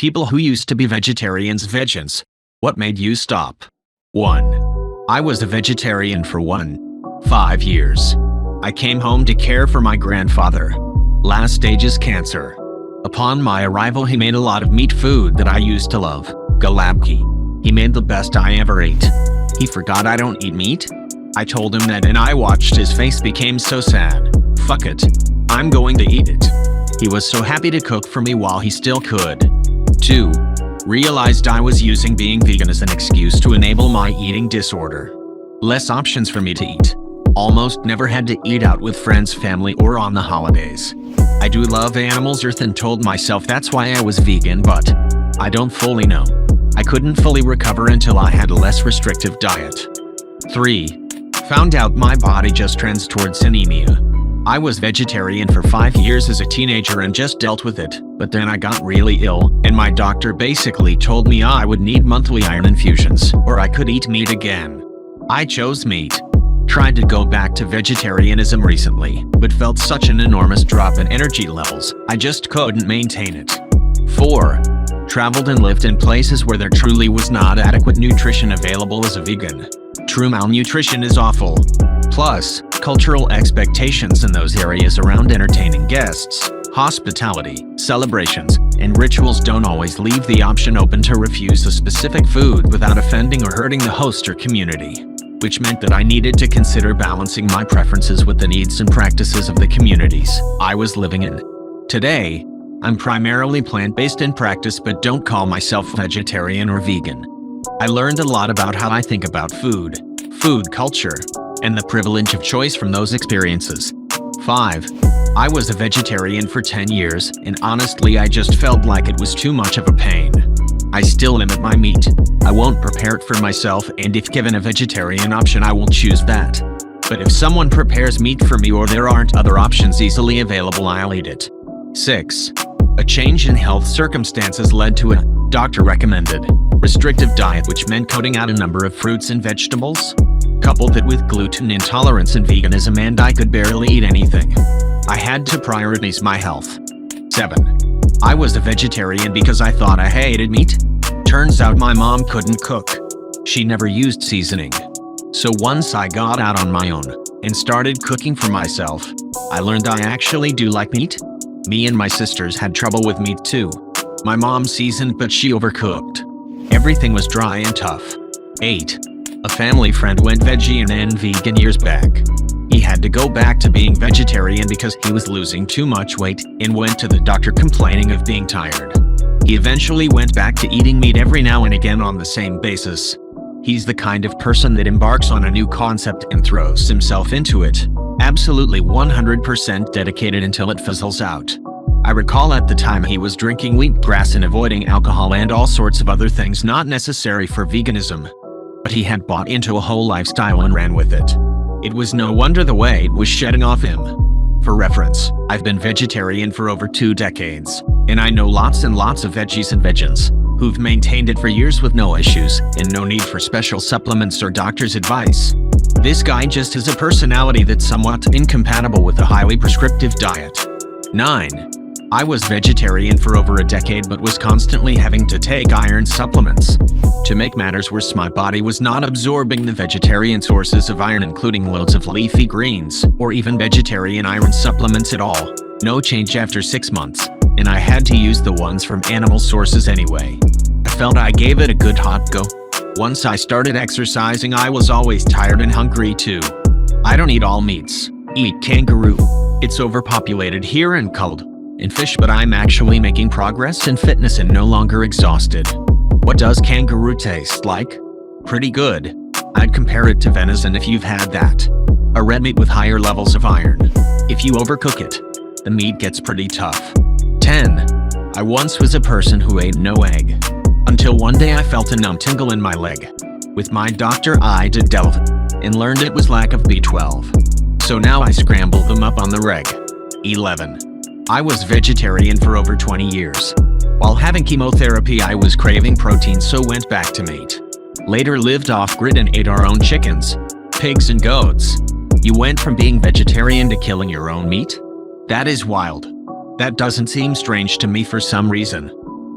People who used to be vegetarians. Vegans. What made you stop? 1. I was a vegetarian for 5 years. I came home to care for my grandfather. Last stage is cancer. Upon my arrival, he made a lot of meat food that I used to love. Galabki. He made the best I ever ate. He forgot I don't eat meat? I told him that and I watched his face became so sad. Fuck it. I'm going to eat it. He was so happy to cook for me while he still could. 2. Realized I was using being vegan as an excuse to enable my eating disorder. Less options for me to eat. Almost never had to eat out with friends, family, or on the holidays. I do love animals Earth and told myself that's why I was vegan, but I don't fully know. I couldn't fully recover until I had a less restrictive diet. 3. Found out my body just trends towards anemia. I was vegetarian for 5 years as a teenager and just dealt with it, but then I got really ill, and my doctor basically told me I would need monthly iron infusions, or I could eat meat again. I chose meat. Tried to go back to vegetarianism recently, but felt such an enormous drop in energy levels, I just couldn't maintain it. 4. Traveled and lived in places where there truly was not adequate nutrition available as a vegan. True malnutrition is awful. Plus, cultural expectations in those areas around entertaining guests, hospitality, celebrations, and rituals don't always leave the option open to refuse a specific food without offending or hurting the host or community, which meant that I needed to consider balancing my preferences with the needs and practices of the communities I was living in. Today, I'm primarily plant-based in practice but don't call myself vegetarian or vegan. I learned a lot about how I think about food culture, and the privilege of choice from those experiences. 5. I was a vegetarian for 10 years, and honestly I just felt like it was too much of a pain. I still limit my meat. I won't prepare it for myself, and if given a vegetarian option I will choose that. But if someone prepares meat for me or there aren't other options easily available, I'll eat it. 6. A change in health circumstances led to a doctor-recommended restrictive diet, which meant cutting out a number of fruits and vegetables. Coupled it with gluten intolerance and veganism, and I could barely eat anything. I had to prioritize my health. 7. I was a vegetarian because I thought I hated meat. Turns out my mom couldn't cook. She never used seasoning. So once I got out on my own and started cooking for myself, I learned I actually do like meat. Me and my sisters had trouble with meat too. My mom seasoned, but she overcooked. Everything was dry and tough. 8. A family friend went vegan and vegan years back. He had to go back to being vegetarian because he was losing too much weight and went to the doctor complaining of being tired. He eventually went back to eating meat every now and again on the same basis. He's the kind of person that embarks on a new concept and throws himself into it, absolutely 100% dedicated until it fizzles out. I recall at the time he was drinking wheatgrass and avoiding alcohol and all sorts of other things not necessary for veganism. But he had bought into a whole lifestyle and ran with it. It was no wonder the weight was shedding off him. For reference, I've been vegetarian for over 2 decades, and I know lots and lots of veggies and vegans who've maintained it for years with no issues and no need for special supplements or doctor's advice. This guy just has a personality that's somewhat incompatible with a highly prescriptive diet. 9. I was vegetarian for over a decade but was constantly having to take iron supplements. To make matters worse, my body was not absorbing the vegetarian sources of iron, including loads of leafy greens, or even vegetarian iron supplements at all. No change after 6 months, and I had to use the ones from animal sources anyway. I felt I gave it a good hot go. Once I started exercising, I was always tired and hungry too. I don't eat all meats. Eat kangaroo. It's overpopulated here and cold. And fish, but I'm actually making progress in fitness and no longer exhausted. What does kangaroo taste like? Pretty good. I'd compare it to venison if you've had that. A red meat with higher levels of iron. If you overcook it, the meat gets pretty tough. 10. I once was a person who ate no egg. Until one day I felt a numb tingle in my leg. With my doctor I did delve and learned it was lack of B12. So now I scramble them up on the reg. 11. I was vegetarian for over 20 years. While having chemotherapy I was craving protein, so went back to meat. Later lived off-grid and ate our own chickens, pigs and goats. You went from being vegetarian to killing your own meat? That is wild. That doesn't seem strange to me for some reason.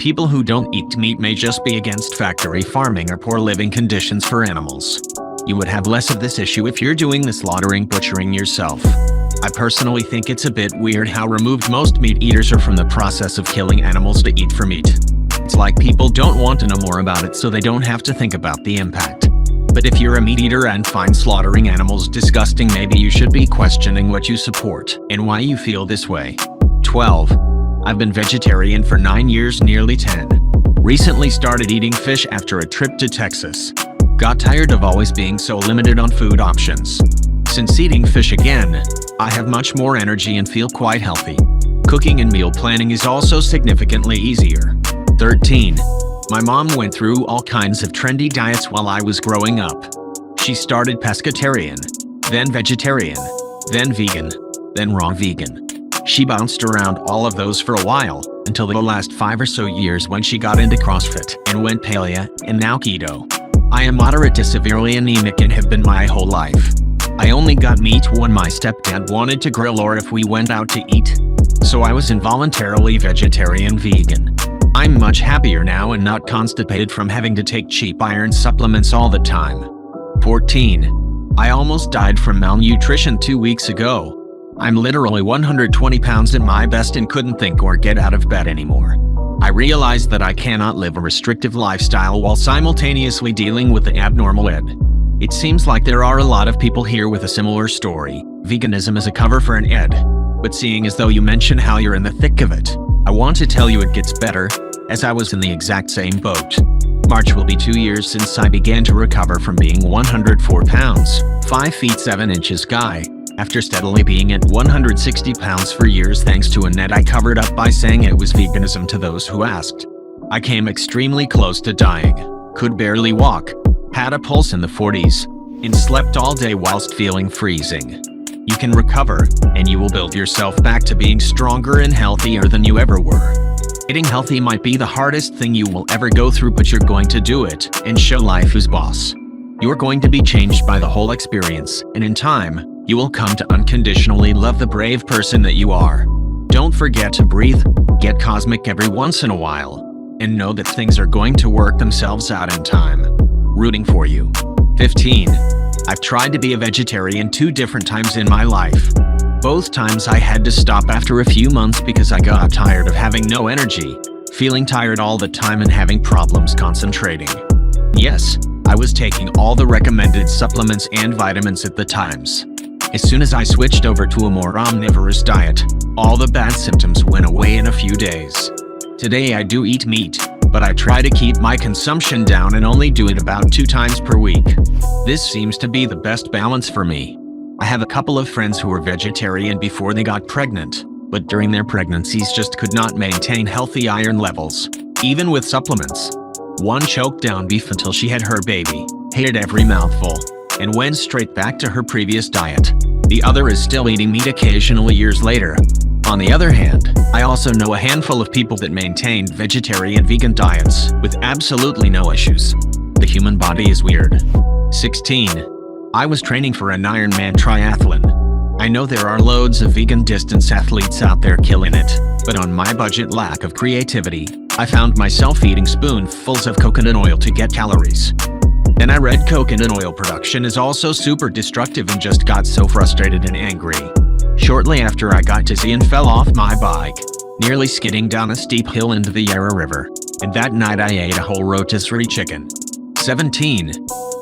People who don't eat meat may just be against factory farming or poor living conditions for animals. You would have less of this issue if you're doing the slaughtering, butchering yourself. I personally think it's a bit weird how removed most meat eaters are from the process of killing animals to eat for meat. It's like people don't want to know more about it so they don't have to think about the impact. But if you're a meat eater and find slaughtering animals disgusting, maybe you should be questioning what you support and why you feel this way. 12. I've been vegetarian for 9 years, nearly 10. Recently started eating fish after a trip to Texas. Got tired of always being so limited on food options. Since eating fish again, I have much more energy and feel quite healthy. Cooking and meal planning is also significantly easier. 13. My mom went through all kinds of trendy diets while I was growing up. She started pescatarian, then vegetarian, then vegan, then raw vegan. She bounced around all of those for a while, until the last 5 or so years when she got into CrossFit and went paleo and now keto. I am moderate to severely anemic and have been my whole life. I only got meat when my stepdad wanted to grill or if we went out to eat. So I was involuntarily vegetarian vegan. I'm much happier now and not constipated from having to take cheap iron supplements all the time. 14. I almost died from malnutrition 2 weeks ago. I'm literally 120 pounds at my best and couldn't think or get out of bed anymore. I realized that I cannot live a restrictive lifestyle while simultaneously dealing with the abnormal ed. It seems like there are a lot of people here with a similar story. Veganism is a cover for an ed. But seeing as though you mention how you're in the thick of it, I want to tell you it gets better, as I was in the exact same boat. March will be 2 years since I began to recover from being 104 pounds, 5 feet 7 inches guy, after steadily being at 160 pounds for years thanks to a net I covered up by saying it was veganism to those who asked. I came extremely close to dying, could barely walk, had a pulse in the 40s, and slept all day whilst feeling freezing. You can recover, and you will build yourself back to being stronger and healthier than you ever were. Eating healthy might be the hardest thing you will ever go through, but you're going to do it and show life who's boss. You're going to be changed by the whole experience, and in time, you will come to unconditionally love the brave person that you are. Don't forget to breathe, get cosmic every once in a while, and know that things are going to work themselves out in time. Rooting for you. 15. I've tried to be a vegetarian 2 different times in my life. Both times I had to stop after a few months because I got tired of having no energy, feeling tired all the time and having problems concentrating. Yes, I was taking all the recommended supplements and vitamins at the times. As soon as I switched over to a more omnivorous diet, all the bad symptoms went away in a few days. Today I do eat meat, but I try to keep my consumption down and only do it about 2 times per week. This seems to be the best balance for me. I have a couple of friends who were vegetarian before they got pregnant, but during their pregnancies just could not maintain healthy iron levels, even with supplements. One choked down beef until she had her baby, hated every mouthful, and went straight back to her previous diet. The other is still eating meat occasionally years later. On the other hand, I also know a handful of people that maintained vegetarian vegan diets with absolutely no issues. The human body is weird. 16. I was training for an Ironman triathlon. I know there are loads of vegan distance athletes out there killing it, but on my budget lack of creativity, I found myself eating spoonfuls of coconut oil to get calories. Then I read coconut oil production is also super destructive and just got so frustrated and angry. Shortly after, I got dizzy and fell off my bike, nearly skidding down a steep hill into the Yarra River, and that night I ate a whole rotisserie chicken. 17.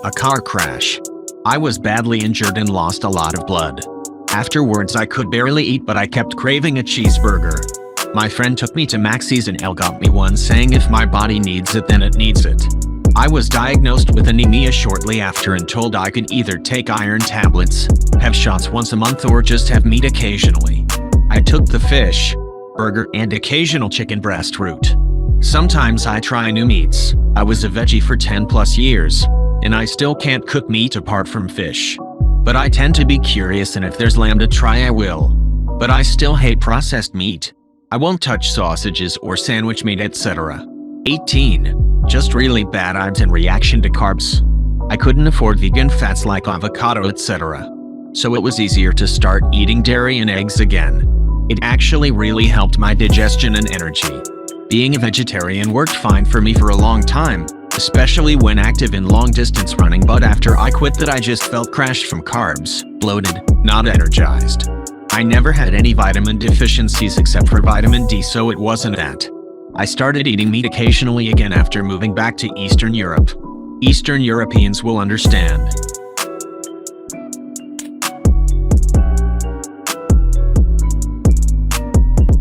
A car crash. I was badly injured and lost a lot of blood. Afterwards I could barely eat, but I kept craving a cheeseburger. My friend took me to Max's and Elle got me one, saying if my body needs it then it needs it. I was diagnosed with anemia shortly after and told I could either take iron tablets, have shots once a month, or just have meat occasionally. I took the fish, burger, and occasional chicken breast route. Sometimes I try new meats. I was a veggie for 10+ years, and I still can't cook meat apart from fish. But I tend to be curious, and if there's lamb to try I will. But I still hate processed meat. I won't touch sausages or sandwich meat, etc. 18. Just really bad vibes in reaction to carbs. I couldn't afford vegan fats like avocado, etc. So it was easier to start eating dairy and eggs again. It actually really helped my digestion and energy. Being a vegetarian worked fine for me for a long time, especially when active in long-distance running, but after I quit that I just felt crashed from carbs, bloated, not energized. I never had any vitamin deficiencies except for vitamin D, so it wasn't that. I started eating meat occasionally again after moving back to Eastern Europe. Eastern Europeans will understand.